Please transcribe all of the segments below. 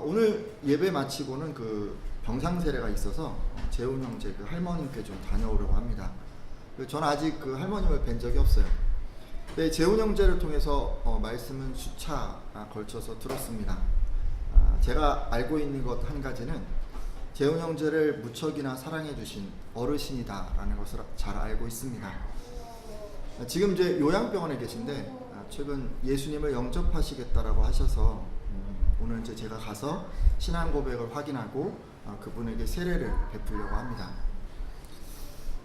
오늘 예배 마치고는 그 병상 세례가 있어서 재훈 형제 그 할머님께 좀 다녀오려고 합니다. 저는 아직 그 할머님을 뵌 적이 없어요. 네, 재훈 형제를 통해서 말씀은 수차 걸쳐서 들었습니다. 제가 알고 있는 것 한 가지는 재훈 형제를 무척이나 사랑해 주신 어르신이다라는 것을 잘 알고 있습니다. 지금 이제 요양병원에 계신데 최근 예수님을 영접하시겠다라고 하셔서 오늘 이제 제가 가서 신앙 고백을 확인하고 그분에게 세례를 베풀려고 합니다.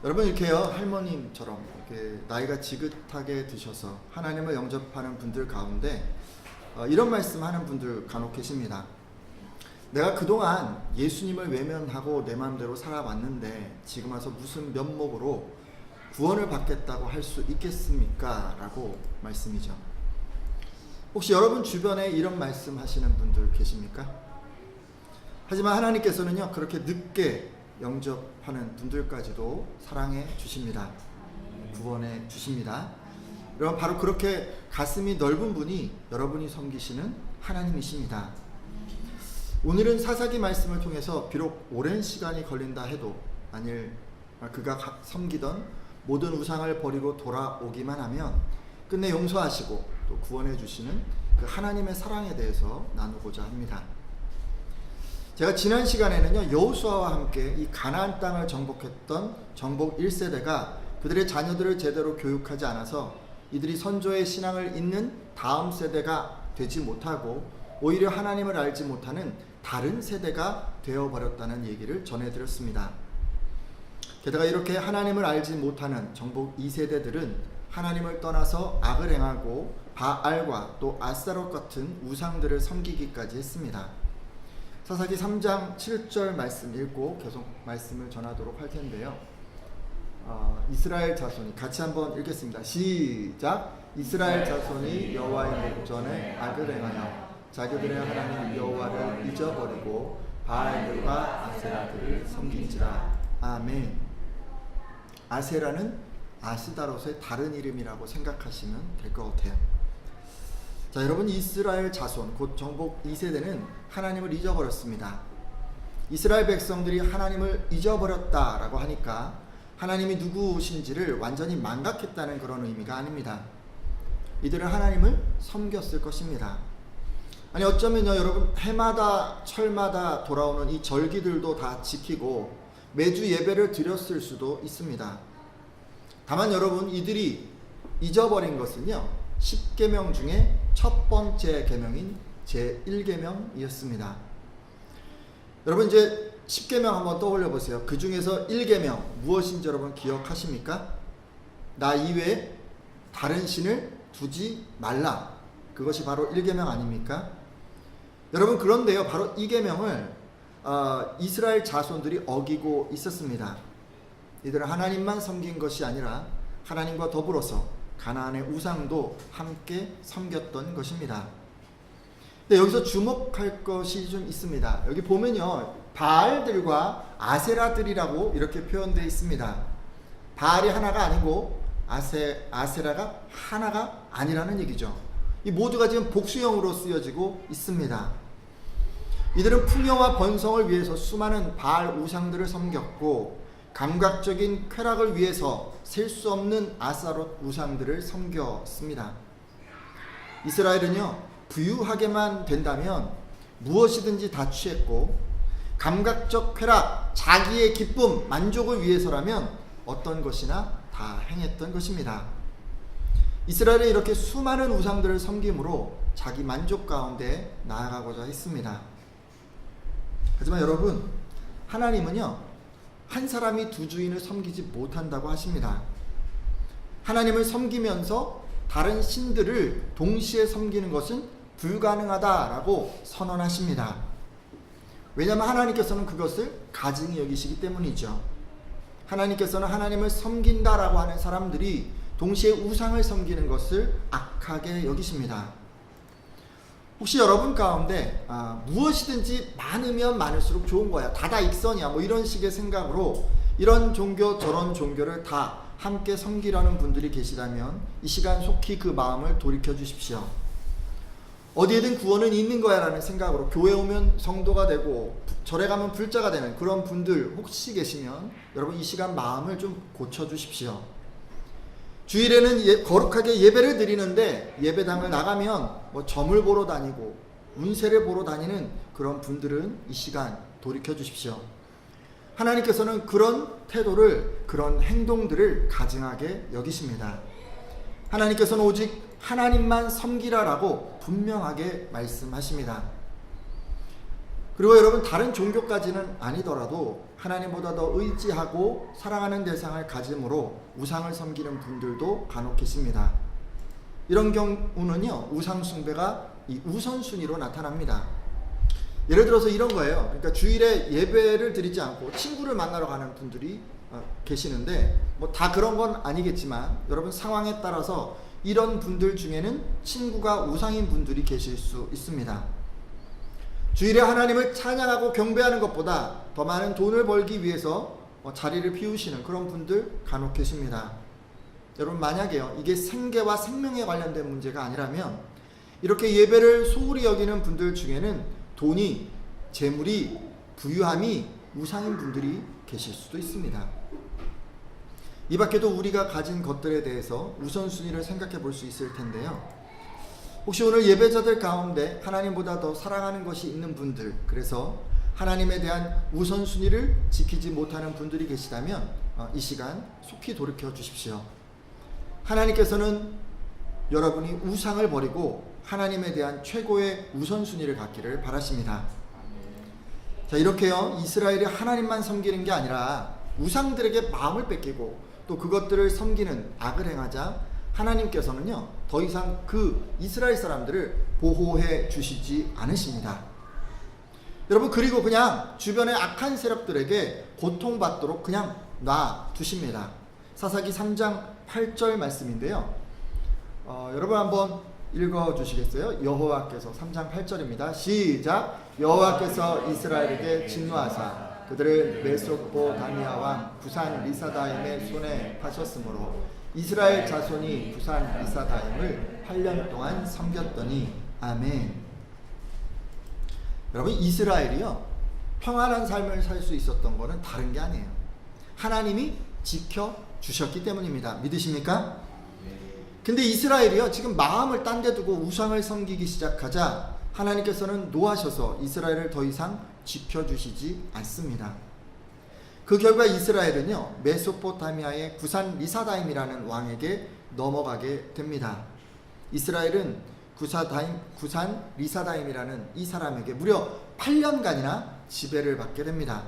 여러분, 이렇게요, 할머님처럼 이렇게 나이가 지긋하게 드셔서 하나님을 영접하는 분들 가운데 이런 말씀하는 분들 간혹 계십니다. 내가 그동안 예수님을 외면하고 내 마음대로 살아왔는데 지금 와서 무슨 면목으로 구원을 받겠다고 할 수 있겠습니까? 라고 말씀이죠. 혹시 여러분 주변에 이런 말씀 하시는 분들 계십니까? 하지만 하나님께서는요, 그렇게 늦게 영접하는 분들까지도 사랑해 주십니다. 구원해 주십니다. 여러분, 바로 그렇게 가슴이 넓은 분이 여러분이 섬기시는 하나님이십니다. 오늘은 사사기 말씀을 통해서 비록 오랜 시간이 걸린다 해도 만일 그가 섬기던 모든 우상을 버리고 돌아오기만 하면 끝내 용서하시고 또 구원해 주시는 그 하나님의 사랑에 대해서 나누고자 합니다. 제가 지난 시간에는요, 여호수아와 함께 이 가나안 땅을 정복했던 정복 1세대가 그들의 자녀들을 제대로 교육하지 않아서 이들이 선조의 신앙을 잇는 다음 세대가 되지 못하고 오히려 하나님을 알지 못하는 다른 세대가 되어버렸다는 얘기를 전해드렸습니다. 게다가 이렇게 하나님을 알지 못하는 정복 2세대들은 하나님을 떠나서 악을 행하고 바알과 또 아스타롯 같은 우상들을 섬기기까지 했습니다. 사사기 3장 7절 말씀 읽고 계속 말씀을 전하도록 할 텐데요. 이스라엘 자손이 같이 한번 읽겠습니다. 시작. 이스라엘 자손이 여호와의 목전에 악을 행하여 자기들의 하나님 여호와를 잊어버리고 바알들과 아세라들을 섬긴지라. 아멘. 아세라는 아스다롯의 다른 이름이라고 생각하시면 될 것 같아요. 자, 여러분, 이스라엘 자손 곧 정복 2세대는 하나님을 잊어버렸습니다. 이스라엘 백성들이 하나님을 잊어버렸다라고 하니까 하나님이 누구신지를 완전히 망각했다는 그런 의미가 아닙니다. 이들은 하나님을 섬겼을 것입니다. 아니, 어쩌면요, 여러분, 해마다 철마다 돌아오는 이 절기들도 다 지키고 매주 예배를 드렸을 수도 있습니다. 다만 여러분, 이들이 잊어버린 것은요, 10계명 중에 첫 번째 계명인 제1계명이었습니다. 여러분, 이제 10계명 한번 떠올려 보세요. 그 중에서 1계명 무엇인지 여러분 기억하십니까? 나 이외에 다른 신을 두지 말라. 그것이 바로 1계명 아닙니까? 여러분, 그런데요, 바로 이 계명을 이스라엘 자손들이 어기고 있었습니다. 이들은 하나님만 섬긴 것이 아니라 하나님과 더불어서 가나안의 우상도 함께 섬겼던 것입니다. 근데 여기서 주목할 것이 좀 있습니다. 여기 보면요, 바알들과 아세라들이라고 이렇게 표현되어 있습니다. 바알이 하나가 아니고 아세라가 하나가 아니라는 얘기죠. 이 모두가 지금 복수형으로 쓰여지고 있습니다. 이들은 풍요와 번성을 위해서 수많은 바알 우상들을 섬겼고 감각적인 쾌락을 위해서 셀 수 없는 아스타롯 우상들을 섬겼습니다. 이스라엘은요, 부유하게만 된다면 무엇이든지 다 취했고 감각적 쾌락, 자기의 기쁨, 만족을 위해서라면 어떤 것이나 다 행했던 것입니다. 이스라엘은 이렇게 수많은 우상들을 섬김으로 자기 만족 가운데 나아가고자 했습니다. 하지만 여러분, 하나님은요, 한 사람이 두 주인을 섬기지 못한다고 하십니다. 하나님을 섬기면서 다른 신들을 동시에 섬기는 것은 불가능하다라고 선언하십니다. 왜냐하면 하나님께서는 그것을 가증히 여기시기 때문이죠. 하나님께서는 하나님을 섬긴다라고 하는 사람들이 동시에 우상을 섬기는 것을 악하게 여기십니다. 혹시 여러분 가운데 무엇이든지 많으면 많을수록 좋은 거야, 다다익선이야, 뭐 이런 식의 생각으로 이런 종교 저런 종교를 다 함께 섬기려는 분들이 계시다면 이 시간 속히 그 마음을 돌이켜 주십시오. 어디에든 구원은 있는 거야 라는 생각으로 교회 오면 성도가 되고 절에 가면 불자가 되는 그런 분들 혹시 계시면 여러분 이 시간 마음을 좀 고쳐주십시오. 주일에는 거룩하게 예배를 드리는데 예배당을 나가면 뭐 점을 보러 다니고 운세를 보러 다니는 그런 분들은 이 시간 돌이켜 주십시오. 하나님께서는 그런 태도를, 그런 행동들을 가증하게 여기십니다. 하나님께서는 오직 하나님만 섬기라라고 분명하게 말씀하십니다. 그리고 여러분 다른 종교까지는 아니더라도 하나님보다 더 의지하고 사랑하는 대상을 가짐으로 우상을 섬기는 분들도 간혹 계십니다. 이런 경우는요, 우상 숭배가 이 우선순위로 나타납니다. 예를 들어서 이런 거예요. 그러니까 주일에 예배를 드리지 않고 친구를 만나러 가는 분들이 계시는데 뭐 다 그런 건 아니겠지만 여러분 상황에 따라서 이런 분들 중에는 친구가 우상인 분들이 계실 수 있습니다. 주일에 하나님을 찬양하고 경배하는 것보다 더 많은 돈을 벌기 위해서 자리를 비우시는 그런 분들 간혹 계십니다. 여러분 만약에요, 이게 생계와 생명에 관련된 문제가 아니라면 이렇게 예배를 소홀히 여기는 분들 중에는 돈이, 재물이, 부유함이 우상인 분들이 계실 수도 있습니다. 이 밖에도 우리가 가진 것들에 대해서 우선순위를 생각해 볼 수 있을 텐데요. 혹시 오늘 예배자들 가운데 하나님보다 더 사랑하는 것이 있는 분들, 그래서 하나님에 대한 우선순위를 지키지 못하는 분들이 계시다면 이 시간 속히 돌이켜 주십시오. 하나님께서는 여러분이 우상을 버리고 하나님에 대한 최고의 우선순위를 갖기를 바라십니다. 자, 이렇게요, 이스라엘이 하나님만 섬기는 게 아니라 우상들에게 마음을 뺏기고 또 그것들을 섬기는 악을 행하자 하나님께서는요, 더 이상 그 이스라엘 사람들을 보호해 주시지 않으십니다. 여러분, 그리고 그냥 주변의 악한 세력들에게 고통받도록 그냥 놔두십니다. 사사기 3장 8절 말씀인데요. 여러분 한번 읽어주시겠어요? 여호와께서 3장 8절입니다. 시작! 여호와께서 이스라엘에게 진노하사 그들을 메소포다미아 왕 부산 리사다임의 손에 파셨으므로 이스라엘 자손이 부산 리사다임을 8년 동안 섬겼더니 아멘. 여러분, 이스라엘이요, 평안한 삶을 살 수 있었던 것은 다른 게 아니에요. 하나님이 지켜주셨기 때문입니다. 믿으십니까? 근데 이스라엘이요, 지금 마음을 딴 데 두고 우상을 섬기기 시작하자 하나님께서는 노하셔서 이스라엘을 더 이상 지켜주시지 않습니다. 그 결과 이스라엘은요, 메소포타미아의 구산 리사다임이라는 왕에게 넘어가게 됩니다. 이스라엘은 구산 리사다임이라는 이 사람에게 무려 8년간이나 지배를 받게 됩니다.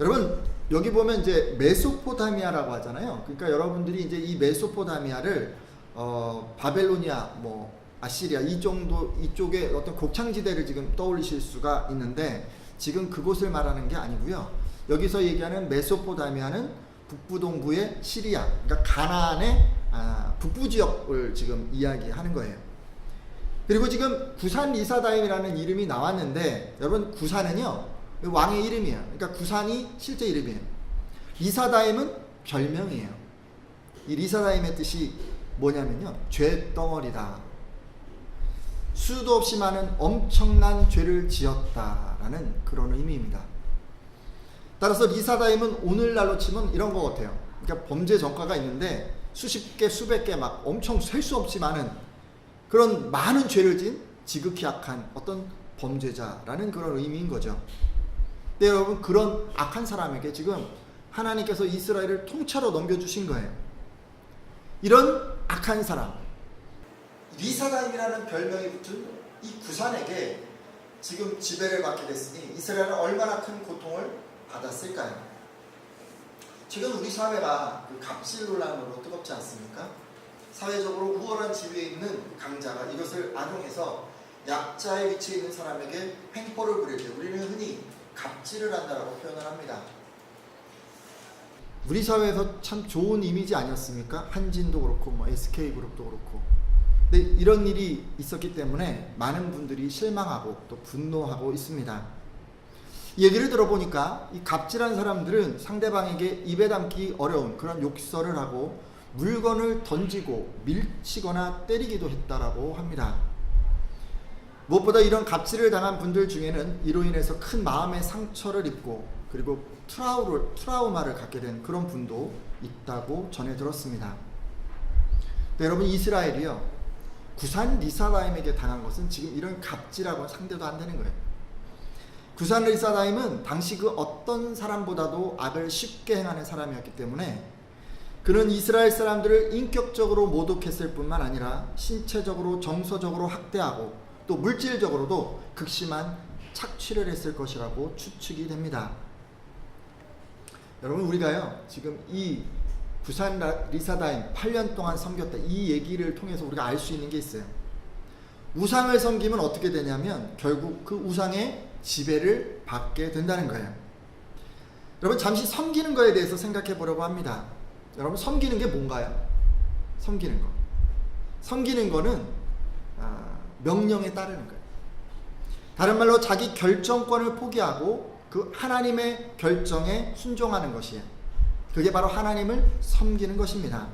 여러분, 여기 보면 이제 메소포타미아라고 하잖아요. 그러니까 여러분들이 이제 이 메소포타미아를 바벨로니아, 아시리아 이쪽에 어떤 곡창지대를 지금 떠올리실 수가 있는데 지금 그곳을 말하는 게 아니고요. 여기서 얘기하는 메소포타미아는 북부 동부의 시리아, 그러니까 가나안의 북부 지역을 지금 이야기하는 거예요. 그리고 지금 구산 리사다임이라는 이름이 나왔는데 여러분, 구산은요, 왕의 이름이에요. 그러니까 구산이 실제 이름이에요. 리사다임은 별명이에요. 이 리사다임의 뜻이 뭐냐면요, 죄덩어리다. 수도 없이 많은 엄청난 죄를 지었다라는 그런 의미입니다. 따라서 리사다임은 오늘날로 치면 이런 것 같아요. 그러니까 범죄 전과가 있는데 수십 개, 수백 개 막 엄청 셀 수 없이 많은 그런 많은 죄를 지은 지극히 악한 어떤 범죄자라는 그런 의미인 거죠. 근데 여러분, 그런 악한 사람에게 지금 하나님께서 이스라엘을 통째로 넘겨주신 거예요. 이런 악한 사람, 리사다임이라는 별명이 붙은 이 구산에게 지금 지배를 받게 됐으니 이스라엘은 얼마나 큰 고통을 받았을까요? 지금 우리 사회가 그 갑질 논란으로 뜨겁지 않습니까? 사회적으로 우월한 지위에 있는 강자가 이것을 악용해서 약자의 위치에 있는 사람에게 횡포를 부릴 때 우리는 흔히 갑질을 한다라고 표현을 합니다. 우리 사회에서 참 좋은 이미지 아니었습니까? 한진도 그렇고 SK그룹도 그렇고. 근데 이런 일이 있었기 때문에 많은 분들이 실망하고 또 분노하고 있습니다. 얘기를 들어보니까 이 갑질한 사람들은 상대방에게 입에 담기 어려운 그런 욕설을 하고 물건을 던지고 밀치거나 때리기도 했다라고 합니다. 무엇보다 이런 갑질을 당한 분들 중에는 이로 인해서 큰 마음의 상처를 입고 그리고 트라우마를 갖게 된 그런 분도 있다고 전해 들었습니다. 여러분, 이스라엘이요, 구산 리사다임에게 당한 것은 지금 이런 갑질하고는 상대도 안 되는 거예요. 구산 리사다임은 당시 그 어떤 사람보다도 악을 쉽게 행하는 사람이었기 때문에 그는 이스라엘 사람들을 인격적으로 모독했을 뿐만 아니라 신체적으로 정서적으로 학대하고 또 물질적으로도 극심한 착취를 했을 것이라고 추측이 됩니다. 여러분, 우리가요 지금 이 구산 리사다임 8년 동안 섬겼다 이 얘기를 통해서 우리가 알 수 있는 게 있어요. 우상을 섬기면 어떻게 되냐면 결국 그 우상의 지배를 받게 된다는 거예요. 여러분, 잠시 섬기는 거에 대해서 생각해 보려고 합니다. 여러분, 섬기는 게 뭔가요? 섬기는 거는 명령에 따르는 거예요. 다른 말로 자기 결정권을 포기하고 그 하나님의 결정에 순종하는 것이에요. 그게 바로 하나님을 섬기는 것입니다.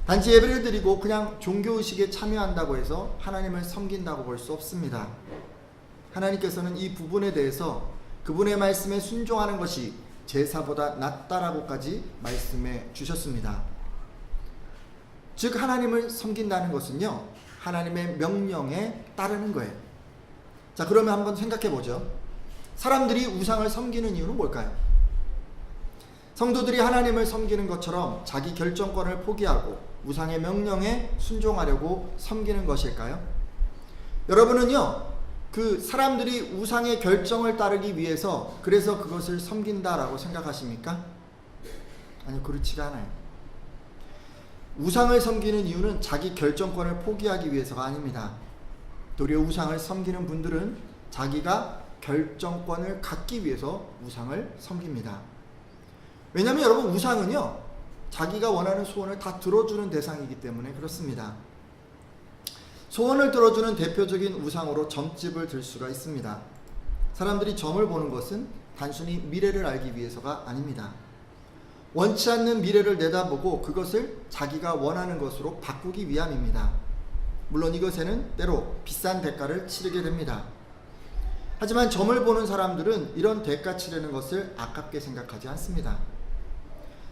단지 예배를 드리고 그냥 종교의식에 참여한다고 해서 하나님을 섬긴다고 볼 수 없습니다. 하나님께서는 이 부분에 대해서 그분의 말씀에 순종하는 것이 제사보다 낫다라고까지 말씀해 주셨습니다. 즉, 하나님을 섬긴다는 것은요, 하나님의 명령에 따르는 거예요. 자, 그러면 한번 생각해 보죠. 사람들이 우상을 섬기는 이유는 뭘까요? 성도들이 하나님을 섬기는 것처럼 자기 결정권을 포기하고 우상의 명령에 순종하려고 섬기는 것일까요? 여러분은요, 그 사람들이 우상의 결정을 따르기 위해서 그래서 그것을 섬긴다라고 생각하십니까? 아니요, 그렇지가 않아요. 우상을 섬기는 이유는 자기 결정권을 포기하기 위해서가 아닙니다. 도리어 우상을 섬기는 분들은 자기가 결정권을 갖기 위해서 우상을 섬깁니다. 왜냐하면 여러분, 우상은요 자기가 원하는 소원을 다 들어주는 대상이기 때문에 그렇습니다. 소원을 들어주는 대표적인 우상으로 점집을 들 수가 있습니다. 사람들이 점을 보는 것은 단순히 미래를 알기 위해서가 아닙니다. 원치 않는 미래를 내다보고 그것을 자기가 원하는 것으로 바꾸기 위함입니다. 물론 이것에는 때로 비싼 대가를 치르게 됩니다. 하지만 점을 보는 사람들은 이런 대가 치르는 것을 아깝게 생각하지 않습니다.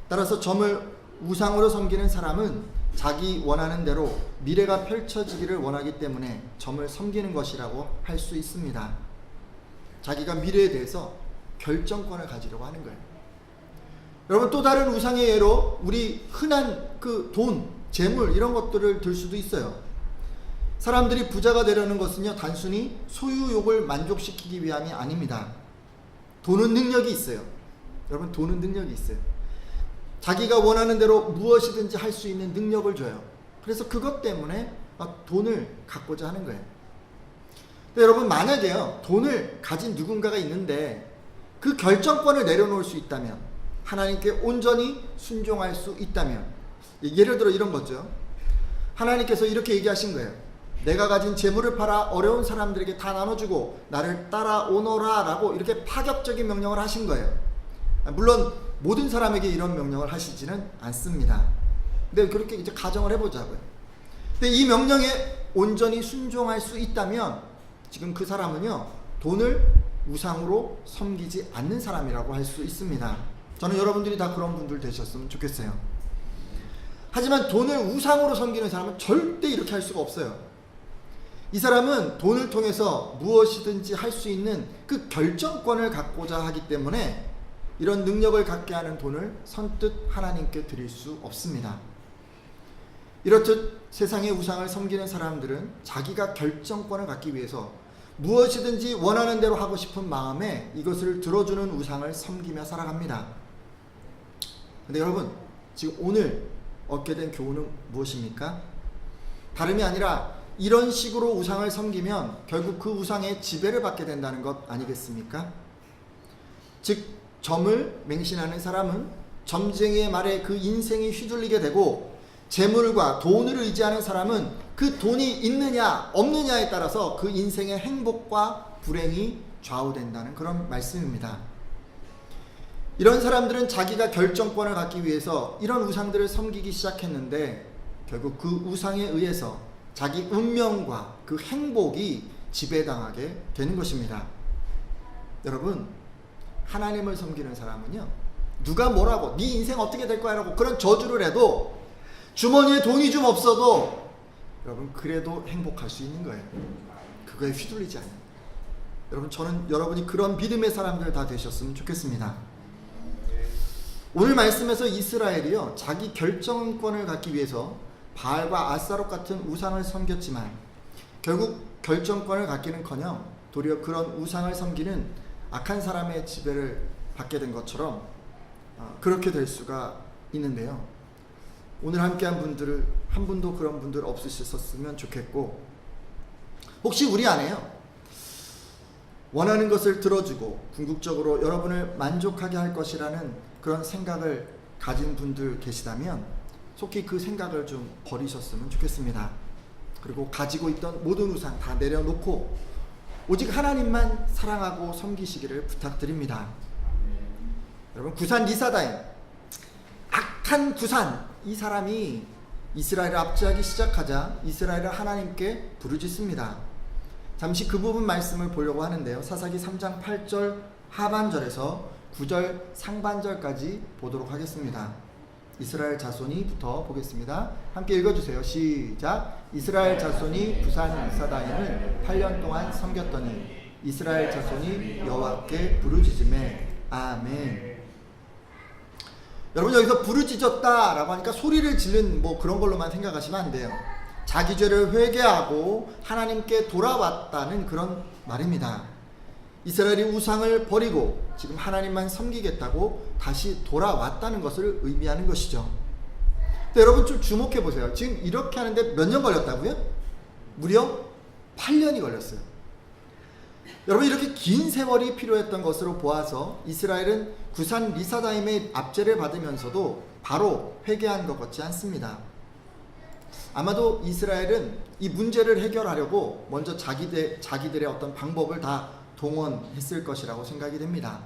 따라서 점을 우상으로 섬기는 사람은 자기 원하는 대로 미래가 펼쳐지기를 원하기 때문에 점을 섬기는 것이라고 할 수 있습니다. 자기가 미래에 대해서 결정권을 가지려고 하는 거예요. 여러분, 또 다른 우상의 예로 우리 흔한 그 돈, 재물 이런 것들을 들 수도 있어요. 사람들이 부자가 되려는 것은요 단순히 소유욕을 만족시키기 위함이 아닙니다. 돈은 능력이 있어요. 여러분, 돈은 능력이 있어요. 자기가 원하는 대로 무엇이든지 할 수 있는 능력을 줘요. 그래서 그것 때문에 돈을 갖고자 하는 거예요. 근데 여러분, 만약에요 돈을 가진 누군가가 있는데 그 결정권을 내려놓을 수 있다면, 하나님께 온전히 순종할 수 있다면, 예를 들어 이런 거죠. 하나님께서 이렇게 얘기하신 거예요. 내가 가진 재물을 팔아 어려운 사람들에게 다 나눠주고 나를 따라오너라 라고 이렇게 파격적인 명령을 하신 거예요. 물론 모든 사람에게 이런 명령을 하시지는 않습니다. 근데 그렇게 이제 가정을 해보자고요. 근데 이 명령에 온전히 순종할 수 있다면 지금 그 사람은요 돈을 우상으로 섬기지 않는 사람이라고 할 수 있습니다. 저는 여러분들이 다 그런 분들 되셨으면 좋겠어요. 하지만 돈을 우상으로 섬기는 사람은 절대 이렇게 할 수가 없어요. 이 사람은 돈을 통해서 무엇이든지 할 수 있는 그 결정권을 갖고자 하기 때문에 이런 능력을 갖게 하는 돈을 선뜻 하나님께 드릴 수 없습니다. 이렇듯 세상의 우상을 섬기는 사람들은 자기가 결정권을 갖기 위해서 무엇이든지 원하는 대로 하고 싶은 마음에 이것을 들어주는 우상을 섬기며 살아갑니다. 근데 여러분, 지금 오늘 얻게 된 교훈은 무엇입니까? 다름이 아니라 이런 식으로 우상을 섬기면 결국 그 우상의 지배를 받게 된다는 것 아니겠습니까? 즉, 점을 맹신하는 사람은 점쟁이의 말에 그 인생이 휘둘리게 되고, 재물과 돈을 의지하는 사람은 그 돈이 있느냐 없느냐에 따라서 그 인생의 행복과 불행이 좌우된다는 그런 말씀입니다. 이런 사람들은 자기가 결정권을 갖기 위해서 이런 우상들을 섬기기 시작했는데 결국 그 우상에 의해서 자기 운명과 그 행복이 지배당하게 되는 것입니다. 여러분, 하나님을 섬기는 사람은요, 누가 뭐라고 네 인생 어떻게 될 거야 라고 그런 저주를 해도, 주머니에 돈이 좀 없어도 여러분 그래도 행복할 수 있는 거예요. 그거에 휘둘리지 않아요. 여러분, 저는 여러분이 그런 믿음의 사람들 다 되셨으면 좋겠습니다. 오늘 말씀에서 이스라엘이요, 자기 결정권을 갖기 위해서 바알과 아스타롯 같은 우상을 섬겼지만 결국 결정권을 갖기는커녕 도리어 그런 우상을 섬기는 악한 사람의 지배를 받게 된 것처럼 그렇게 될 수가 있는데요. 오늘 함께한 분들을 한 분도 그런 분들 없으셨으면 좋겠고, 혹시 우리 안에요, 원하는 것을 들어주고 궁극적으로 여러분을 만족하게 할 것이라는 그런 생각을 가진 분들 계시다면 속히 그 생각을 좀 버리셨으면 좋겠습니다. 그리고 가지고 있던 모든 우상 다 내려놓고 오직 하나님만 사랑하고 섬기시기를 부탁드립니다. 여러분, 구산 리사다임, 악한 구산, 이 사람이 이스라엘을 압제하기 시작하자 이스라엘을 하나님께 부르짖습니다. 잠시 그 부분 말씀을 보려고 하는데요. 사사기 3장 8절 하반절에서 9절 상반절까지 보도록 하겠습니다. 이스라엘 자손이부터 보겠습니다. 함께 읽어주세요. 시작. 이스라엘 자손이 부산 리사다임을 8년 동안 섬겼더니 이스라엘 자손이 여호와께 부르짖으매 아멘. 여러분, 여기서 부르짖었다라고 하니까 소리를 지른 뭐 그런 걸로만 생각하시면 안 돼요. 자기 죄를 회개하고 하나님께 돌아왔다는 그런 말입니다. 이스라엘이 우상을 버리고 지금 하나님만 섬기겠다고 다시 돌아왔다는 것을 의미하는 것이죠. 근데 여러분 좀 주목해 보세요. 지금 이렇게 하는데 몇 년 걸렸다고요? 무려 8년이 걸렸어요. 여러분, 이렇게 긴 세월이 필요했던 것으로 보아서 이스라엘은 구산 리사다임의 압제를 받으면서도 바로 회개한 것 같지 않습니다. 아마도 이스라엘은 이 문제를 해결하려고 먼저 자기들의 어떤 방법을 다 동원했을 것이라고 생각이 됩니다.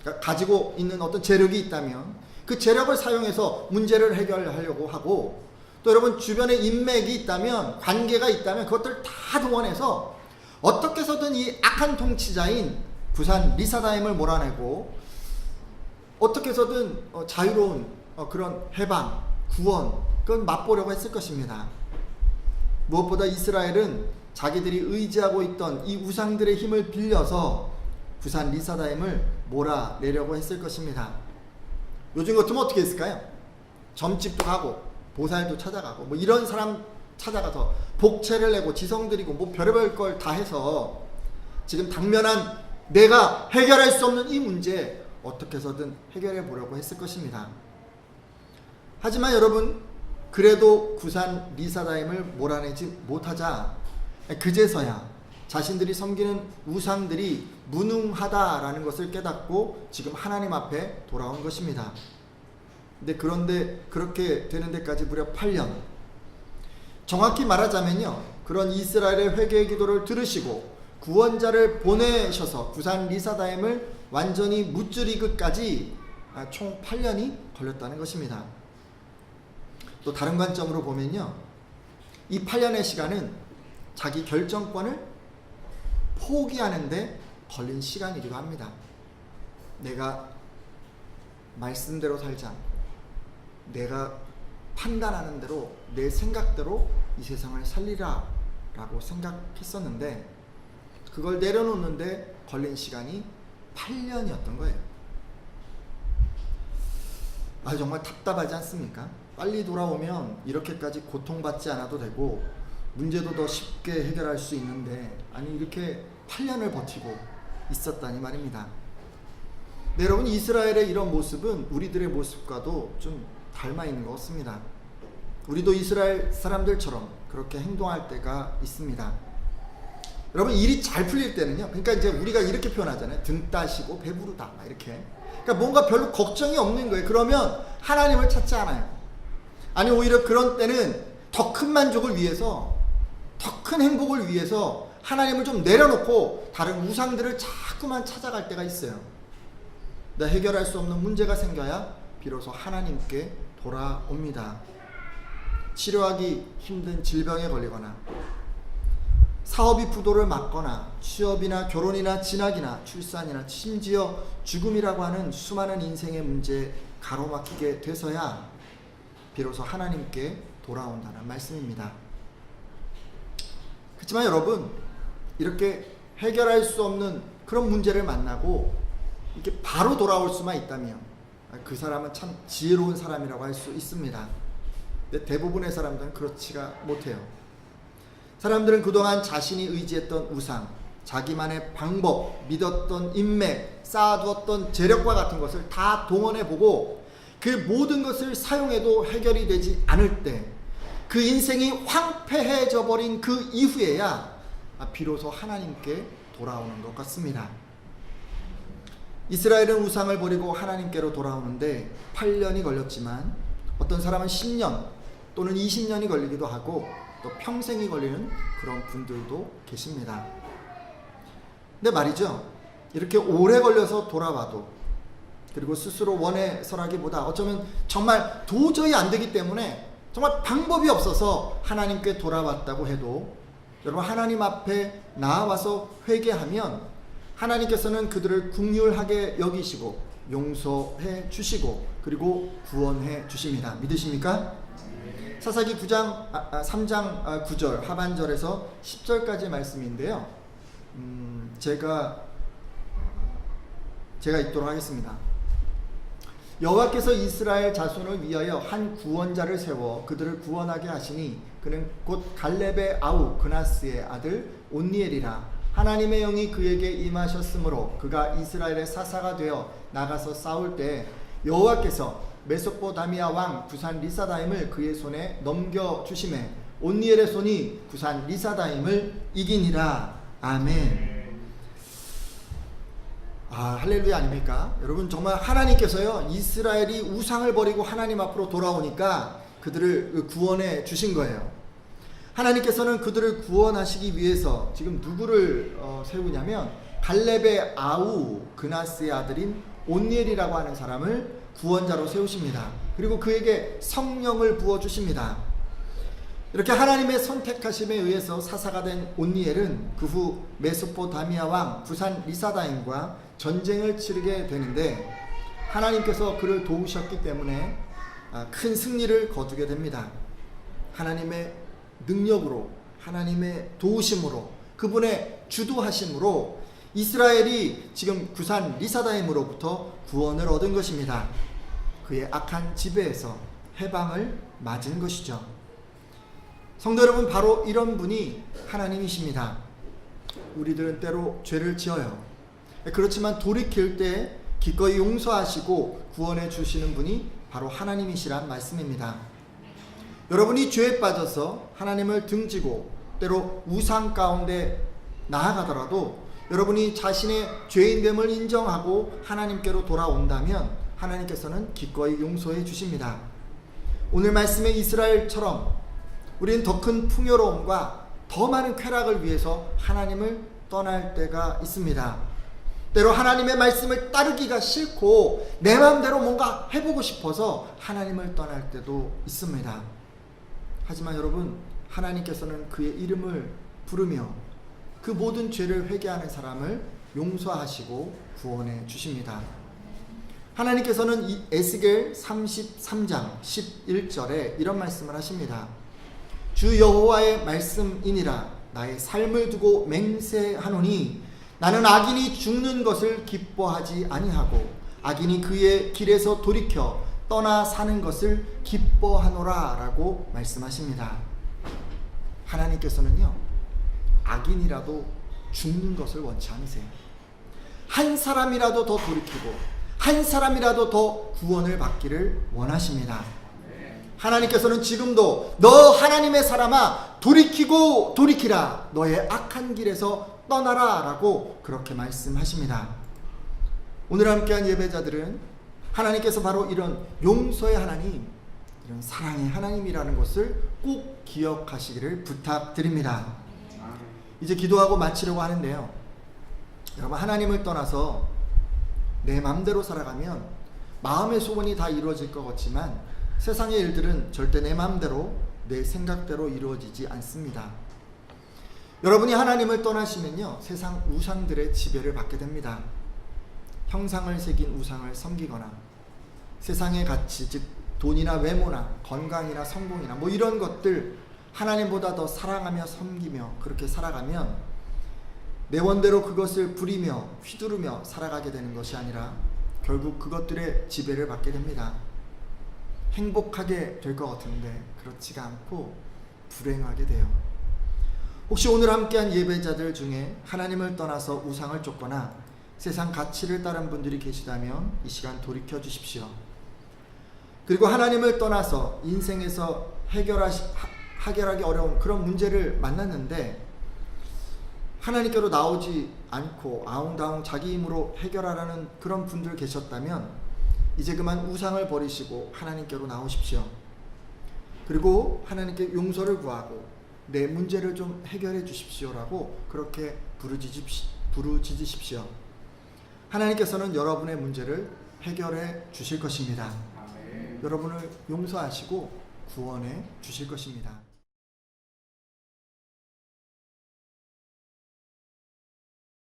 그러니까 가지고 있는 어떤 재력이 있다면 그 재력을 사용해서 문제를 해결하려고 하고, 또 여러분 주변에 인맥이 있다면, 관계가 있다면 그것들 다 동원해서 어떻게 해서든 이 악한 통치자인 부산 리사다임을 몰아내고 어떻게 해서든 자유로운 그런 해방, 구원, 그건 맛보려고 했을 것입니다. 무엇보다 이스라엘은 자기들이 의지하고 있던 이 우상들의 힘을 빌려서 부산 리사다임을 몰아내려고 했을 것입니다. 요즘 같으면 어떻게 했을까요? 점집도 가고 보살도 찾아가고 뭐 이런 사람 찾아가서 복채를 내고 지성드리고 뭐 별의별 걸 다 해서 지금 당면한 내가 해결할 수 없는 이 문제 어떻게 해서든 해결해 보려고 했을 것입니다. 하지만 여러분, 그래도 구산 리사다임을 몰아내지 못하자 그제서야 자신들이 섬기는 우상들이 무능하다라는 것을 깨닫고 지금 하나님 앞에 돌아온 것입니다. 그런데 그렇게 되는 데까지 무려 8년. 정확히 말하자면요, 그런 이스라엘의 회개의 기도를 들으시고 구원자를 보내셔서 구산 리사다임을 완전히 무찌르기까지 총 8년이 걸렸다는 것입니다. 또 다른 관점으로 보면요, 이 8년의 시간은 자기 결정권을 포기하는데 걸린 시간이기도 합니다. 내가 말씀대로 살지 않고 내가 판단하는 대로 내 생각대로 이 세상을 살리라 라고 생각했었는데 그걸 내려놓는데 걸린 시간이 8년이었던 거예요. 정말 답답하지 않습니까? 빨리 돌아오면 이렇게까지 고통받지 않아도 되고 문제도 더 쉽게 해결할 수 있는데, 아니 이렇게 8년을 버티고 있었다니 말입니다. 네, 여러분, 이스라엘의 이런 모습은 우리들의 모습과도 좀 닮아 있는 것 같습니다. 우리도 이스라엘 사람들처럼 그렇게 행동할 때가 있습니다. 여러분, 일이 잘 풀릴 때는요, 그러니까 이제 우리가 이렇게 표현하잖아요. 등 따시고 배부르다 막 이렇게. 그러니까 뭔가 별로 걱정이 없는 거예요. 그러면 하나님을 찾지 않아요. 아니, 오히려 그런 때는 더 큰 만족을 위해서, 더 큰 행복을 위해서 하나님을 좀 내려놓고 다른 우상들을 자꾸만 찾아갈 때가 있어요. 해결할 수 없는 문제가 생겨야 비로소 하나님께 돌아옵니다. 치료하기 힘든 질병에 걸리거나 사업이 부도를 맞거나 취업이나 결혼이나 진학이나 출산이나 심지어 죽음이라고 하는 수많은 인생의 문제에 가로막히게 돼서야 비로소 하나님께 돌아온다는 말씀입니다. 그렇지만 여러분, 이렇게 해결할 수 없는 그런 문제를 만나고 이렇게 바로 돌아올 수만 있다면 그 사람은 참 지혜로운 사람이라고 할 수 있습니다. 근데 대부분의 사람들은 그렇지가 못해요. 사람들은 그동안 자신이 의지했던 우상, 자기만의 방법, 믿었던 인맥, 쌓아두었던 재력과 같은 것을 다 동원해보고 그 모든 것을 사용해도 해결이 되지 않을 때, 그 인생이 황폐해져 버린 그 이후에야 비로소 하나님께 돌아오는 것 같습니다. 이스라엘은 우상을 버리고 하나님께로 돌아오는데 8년이 걸렸지만 어떤 사람은 10년 또는 20년이 걸리기도 하고 또 평생이 걸리는 그런 분들도 계십니다. 근데 말이죠, 이렇게 오래 걸려서 돌아와도, 그리고 스스로 원해서라기보다 어쩌면 정말 도저히 안 되기 때문에 정말 방법이 없어서 하나님께 돌아왔다고 해도, 여러분, 하나님 앞에 나와서 회개하면 하나님께서는 그들을 긍휼하게 여기시고 용서해 주시고 그리고 구원해 주십니다. 믿으십니까? 사사기 3장 9절 하반절에서 10절까지 말씀인데요. 제가 읽도록 하겠습니다. 여호와께서 이스라엘 자손을 위하여 한 구원자를 세워 그들을 구원하게 하시니 그는 곧 갈렙의 아우 그나스의 아들 온니엘이라. 하나님의 영이 그에게 임하셨으므로 그가 이스라엘의 사사가 되어 나가서 싸울 때 여호와께서 메소포다미아 왕 구산 리사다임을 그의 손에 넘겨주시매 온니엘의 손이 구산 리사다임을 이기니라. 아멘. 할렐루야 아닙니까? 여러분, 정말 하나님께서요, 이스라엘이 우상을 버리고 하나님 앞으로 돌아오니까 그들을 구원해 주신 거예요. 하나님께서는 그들을 구원하시기 위해서 지금 누구를 세우냐면 갈렙의 아우 그나스의 아들인 온니엘이라고 하는 사람을 구원자로 세우십니다. 그리고 그에게 성령을 부어주십니다. 이렇게 하나님의 선택하심에 의해서 사사가 된 온니엘은 그 후 메소포다미아 왕 구산 리사다임과 전쟁을 치르게 되는데 하나님께서 그를 도우셨기 때문에 큰 승리를 거두게 됩니다. 하나님의 능력으로, 하나님의 도우심으로, 그분의 주도하심으로 이스라엘이 지금 구산 리사다임으로부터 구원을 얻은 것입니다. 그의 악한 지배에서 해방을 맞은 것이죠. 성도 여러분, 바로 이런 분이 하나님이십니다. 우리들은 때로 죄를 지어요. 그렇지만 돌이킬 때 기꺼이 용서하시고 구원해 주시는 분이 바로 하나님이시란 말씀입니다. 여러분이 죄에 빠져서 하나님을 등지고 때로 우상 가운데 나아가더라도 여러분이 자신의 죄인됨을 인정하고 하나님께로 돌아온다면 하나님께서는 기꺼이 용서해 주십니다. 오늘 말씀의 이스라엘처럼 우리는 더 큰 풍요로움과 더 많은 쾌락을 위해서 하나님을 떠날 때가 있습니다. 때로 하나님의 말씀을 따르기가 싫고 내 마음대로 뭔가 해보고 싶어서 하나님을 떠날 때도 있습니다. 하지만 여러분, 하나님께서는 그의 이름을 부르며 그 모든 죄를 회개하는 사람을 용서하시고 구원해 주십니다. 하나님께서는 이 에스겔 33장 11절에 이런 말씀을 하십니다. 주 여호와의 말씀이니라. 나의 삶을 두고 맹세하노니 나는 악인이 죽는 것을 기뻐하지 아니하고 악인이 그의 길에서 돌이켜 떠나 사는 것을 기뻐하노라 라고 말씀하십니다. 하나님께서는요, 악인이라도 죽는 것을 원치 않으세요. 한 사람이라도 더 돌이키고 한 사람이라도 더 구원을 받기를 원하십니다. 하나님께서는 지금도 너 하나님의 사람아 돌이키고 돌이키라, 너의 악한 길에서 떠나라 라고 그렇게 말씀하십니다. 오늘 함께한 예배자들은 하나님께서 바로 이런 용서의 하나님, 이런 사랑의 하나님이라는 것을 꼭 기억하시기를 부탁드립니다. 이제 기도하고 마치려고 하는데요, 여러분, 하나님을 떠나서 내 마음대로 살아가면 마음의 소원이 다 이루어질 것 같지만 세상의 일들은 절대 내 마음대로, 내 생각대로 이루어지지 않습니다. 여러분이 하나님을 떠나시면요, 세상 우상들의 지배를 받게 됩니다. 형상을 새긴 우상을 섬기거나 세상의 가치, 즉 돈이나 외모나 건강이나 성공이나 뭐 이런 것들 하나님보다 더 사랑하며 섬기며 그렇게 살아가면 내 원대로 그것을 부리며 휘두르며 살아가게 되는 것이 아니라 결국 그것들의 지배를 받게 됩니다. 행복하게 될 것 같은데 그렇지가 않고 불행하게 돼요. 혹시 오늘 함께한 예배자들 중에 하나님을 떠나서 우상을 쫓거나 세상 가치를 따른 분들이 계시다면 이 시간 돌이켜 주십시오. 그리고 하나님을 떠나서 인생에서 해결하기 어려운 그런 문제를 만났는데 하나님께로 나오지 않고 아웅다웅 자기 힘으로 해결하라는 그런 분들 계셨다면 이제 그만 우상을 버리시고 하나님께로 나오십시오. 그리고 하나님께 용서를 구하고 내 문제를 좀 해결해 주십시오라고 그렇게 부르짖으십시오. 하나님께서는 여러분의 문제를 해결해 주실 것입니다. 여러분을 용서하시고 구원해 주실 것입니다.